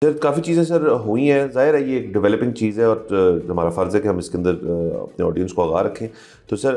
Sir काफ़ी चीज़ें sir हुई हैं। ज़ाहिर है ये एक डेवलपिंग चीज़ है और हमारा फ़र्ज़ है कि हम इसके अंदर अपने ऑडियंस को आगाह रखें। तो सर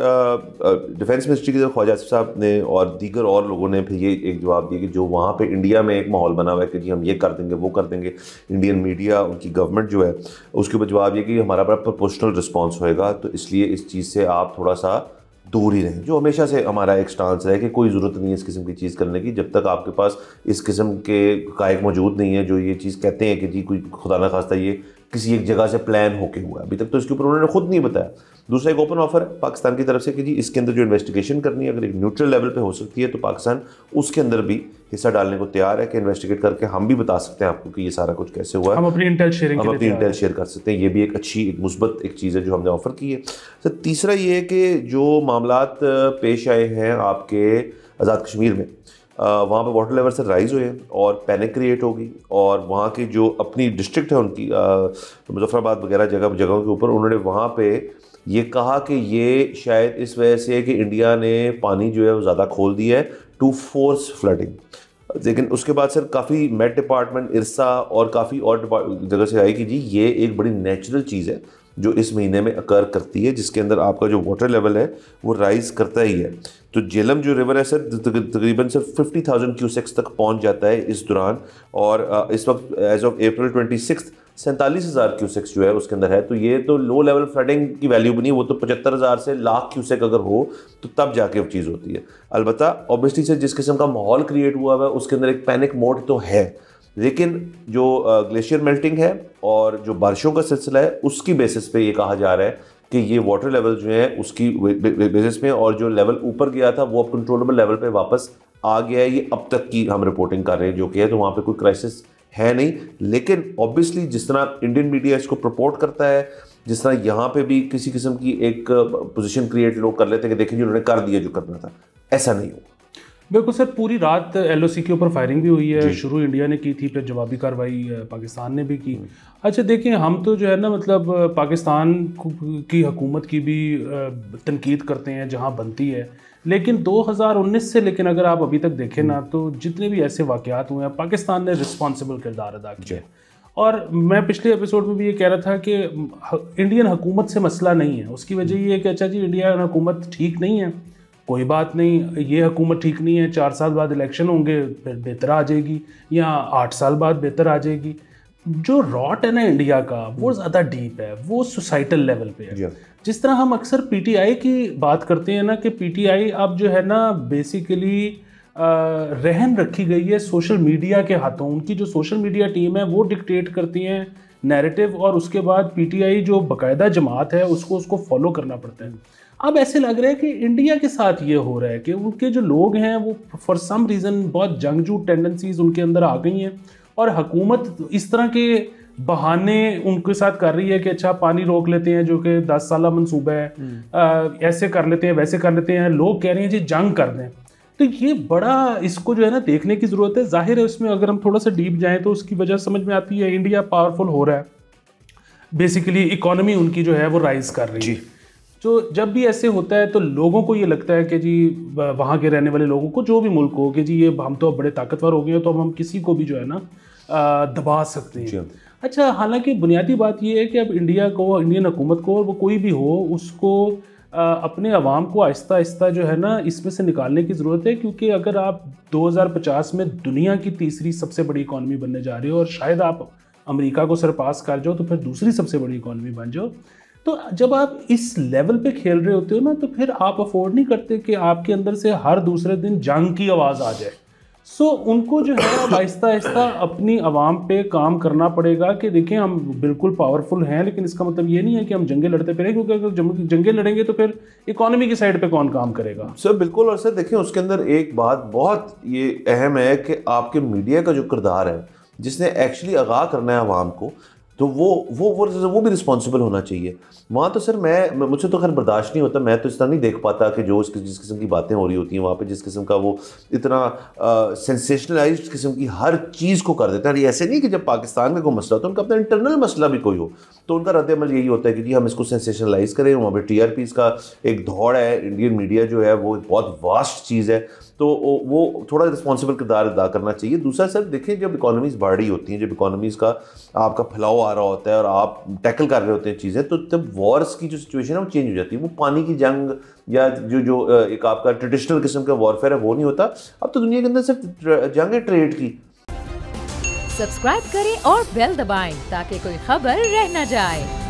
डिफेंस मिनिस्ट्री की तरफ ख्वाजा आसिफ साहब ने और दीगर और लोगों ने फिर ये एक जवाब दिया कि जो वहाँ पे इंडिया में एक माहौल बना हुआ है कि जी हम ये कर देंगे वो कर देंगे, इंडियन मीडिया उनकी गवर्नमेंट जो है उसके ऊपर जवाब ये कि हमारा बड़ा प्रोपोर्शनल रिस्पॉन्स होएगा, तो इसलिए इस चीज़ से आप थोड़ा सा दूर ही रहें। जो हमेशा से हमारा एक स्टांस है कि कोई ज़रूरत नहीं है इस किस्म की चीज़ करने की जब तक आपके पास इस किस्म के हक़ाइक़ मौजूद नहीं है जो ये चीज़ कहते हैं कि जी कोई खुदा न खास्ता ये किसी एक जगह से प्लान होके हुआ है। अभी तक तो इसके ऊपर उन्होंने खुद नहीं बताया। दूसरा एक ओपन ऑफर है पाकिस्तान की तरफ से कि जी इसके अंदर जो इन्वेस्टिगेशन करनी है अगर एक न्यूट्रल लेवल पे हो सकती है तो पाकिस्तान उसके अंदर भी हिस्सा डालने को तैयार है कि इन्वेस्टिगेट करके हम भी बता सकते हैं आपको कि ये सारा कुछ कैसे हुआ है। हम अपनी इंटेल शेयर कर सकते हैं। ये भी एक अच्छी एक मुस्बत एक चीज़ है जो हमने ऑफ़र की है। सर तीसरा ये है कि जो मामलात पेश आए हैं आपके आज़ाद कश्मीर में, वहाँ पे वाटर लेवल से राइज़ हुए और पैनिक क्रिएट होगी और वहाँ की जो अपनी डिस्ट्रिक्ट है उनकी मुजफ्फराबाद वगैरह जगहों के ऊपर उन्होंने वहाँ पे ये कहा कि ये शायद इस वजह से कि इंडिया ने पानी जो है वो ज़्यादा खोल दिया है टू फोर्स फ्लडिंग। लेकिन उसके बाद सर काफ़ी मेट डिपार्टमेंट, इरसा और काफ़ी और जगह से आई कि जी ये एक बड़ी नेचुरल चीज़ है जो इस महीने में अकर करती है जिसके अंदर आपका जो वाटर लेवल है वो राइज़ करता ही है। तो झेलम जो रिवर है सर तकरीबन सर 50,000 क्यूसेक्स तक पहुंच जाता है इस दौरान और इस वक्त एज ऑफ अप्रैल 26 47,000 क्यूसेक्स जो है उसके अंदर है। तो ये तो लो लेवल फ्लडिंग की वैल्यू बनी, वो तो 75,000 से लाख क्यूसेक अगर हो तो तब जाके वो चीज़ होती है। अलबत्ता ऑब्वियसली सर जिस किस्म का माहौल क्रिएट हुआ है उसके अंदर एक पैनिक मोड तो है, लेकिन जो ग्लेशियर मेल्टिंग है और जो बारिशों का सिलसिला है उसकी बेसिस पे ये कहा जा रहा है कि ये वाटर लेवल जो है उसकी बेसिस पे और जो लेवल ऊपर गया था वो अब कंट्रोलेबल लेवल पे वापस आ गया है। ये अब तक की हम रिपोर्टिंग कर रहे हैं जो कि है, तो वहाँ पे कोई क्राइसिस है नहीं। लेकिन ऑब्वियसली जिस तरह इंडियन मीडिया इसको प्रपोर्ट करता है, जिस तरह यहाँ पे भी किसी किस्म की एक पोजीशन क्रिएट लोग कर लेते हैं कि देखिए जी उन्होंने कर दिया जो करना था, ऐसा नहीं हो। बिल्कुल सर, पूरी रात एलओसी के ऊपर फायरिंग भी हुई है। शुरू इंडिया ने की थी, फिर जवाबी कार्रवाई पाकिस्तान ने भी की। अच्छा देखिए, हम तो जो है ना मतलब पाकिस्तान की हुकूमत की भी तनकीद करते हैं जहां बनती है, लेकिन 2019 से लेकिन अगर आप अभी तक देखें ना तो जितने भी ऐसे वाक़यात हुए हैं पाकिस्तान ने रिस्पॉन्सिबल किरदार अदा किया। और मैं पिछले एपिसोड में भी ये कह रहा था कि इंडियन हुकूमत से मसला नहीं है, उसकी वजह ये है कि अच्छा जी इंडियन हुकूमत ठीक नहीं है, कोई बात नहीं, ये हुकूमत ठीक नहीं है, 4 साल बाद इलेक्शन होंगे फिर बेहतर आ जाएगी, या 8 साल बाद बेहतर आ जाएगी। जो रॉट है ना इंडिया का वो ज़्यादा डीप है, वो सोसाइटल लेवल पे है। जिस तरह हम अक्सर पीटीआई की बात करते हैं ना कि पीटीआई अब जो है ना बेसिकली रहन रखी गई है सोशल मीडिया के हाथों। उनकी जो सोशल मीडिया टीम है वो डिक्टेट करती हैं नैरेटिव, और उसके बाद पीटीआई जो बाकायदा जमात है उसको फॉलो करना पड़ता है। अब ऐसे लग रहा है कि इंडिया के साथ ये हो रहा है कि उनके जो लोग हैं वो फॉर सम रीज़न बहुत जंगजू टेंडेंसीज उनके अंदर आ गई हैं, और हुकूमत इस तरह के बहाने उनके साथ कर रही है कि अच्छा पानी रोक लेते हैं जो कि 10 साला मंसूबा है, ऐसे कर लेते हैं वैसे कर लेते हैं, लोग कह रहे हैं जी जंग कर दें। तो ये बड़ा इसको जो है ना देखने की ज़रूरत है। जाहिर है इसमें अगर हम थोड़ा सा डीप जाएँ तो उसकी वजह समझ में आती है, इंडिया पावरफुल हो रहा है, बेसिकली इकॉनमी उनकी जो है वो राइज़ कर रही है। तो जब भी ऐसे होता है तो लोगों को ये लगता है कि जी वहाँ के रहने वाले लोगों को, जो भी मुल्क हो, कि जी ये हम तो बड़े ताकतवर हो गए हैं तो हम किसी को भी जो है ना दबा सकते हैं। अच्छा, हालांकि बुनियादी बात ये है कि अब इंडिया को, इंडियन हुकूमत को, वो कोई भी हो, उसको अपने अवाम को आहिस्ता आहिस्ता जो है ना इसमें से निकालने की ज़रूरत है, क्योंकि अगर आप 2050 में दुनिया की तीसरी सबसे बड़ी इकॉनमी बनने जा रहे हो और शायद आप अमेरिका को सरपास कर जाओ तो फिर दूसरी सबसे बड़ी इकॉनमी बन जाओ, तो जब आप इस लेवल पे खेल रहे होते हो ना तो फिर आप अफोर्ड नहीं करते कि आपके अंदर से हर दूसरे दिन जंग की आवाज़ आ जाए। सो उनको जो है अब आहिस्ता आहिस्ता अपनी आवाम पे काम करना पड़ेगा कि देखें हम बिल्कुल पावरफुल हैं, लेकिन इसका मतलब ये नहीं है कि हम जंगें लड़ते फिरें, क्योंकि अगर जंगें लड़ेंगे तो फिर इकोनॉमी की साइड पे कौन काम करेगा। सर बिल्कुल। और सर देखें उसके अंदर एक बात बहुत ये अहम है कि आपके मीडिया का जो किरदार है जिसने एक्चुअली आगाह करना है आवाम को, तो वो भी रिस्पॉन्सिबल होना चाहिए। वहाँ तो सर मुझसे तो खैर बर्दाश्त नहीं होता, मैं तो इस तरह नहीं देख पाता कि जो जिस किस्म की बातें हो रही होती हैं वहाँ पे, जिस किस्म का वो इतना सेंसेशनलाइज्ड किस्म की हर चीज़ को कर देता है। ऐसे नहीं कि जब पाकिस्तान का कोई मसला हो तो उनका अपना इंटरनल मसला भी कोई हो तो उनका रद्द-ए-अमल यही होता है कि जी हम इसको सेंसेशनलाइज करें। वहाँ पर TRPs का एक दौड़ है, इंडियन मीडिया जो है वो बहुत वास्ट चीज़ है, तो वो थोड़ा रिस्पॉन्सिबल किरदार अदा करना चाहिए। दूसरा सर देखें, जब इकोनॉमीज़ बढ़ रही होती हैं, जब इकोनॉमीज़ का आपका फैलाव आ रहा होता है और आप टैकल कर रहे होते हैं चीज़ें, तो तब वॉर्स की जो सिचुएशन है वो चेंज हो जाती है। वो पानी की जंग या जो एक आपका ट्रेडिशनल किस्म का वॉरफेयर है वो नहीं होता। अब तो दुनिया के अंदर सिर्फ जंग है ट्रेड की। सब्सक्राइब करें और बेल दबाएं ताकि कोई खबर रह न जाए।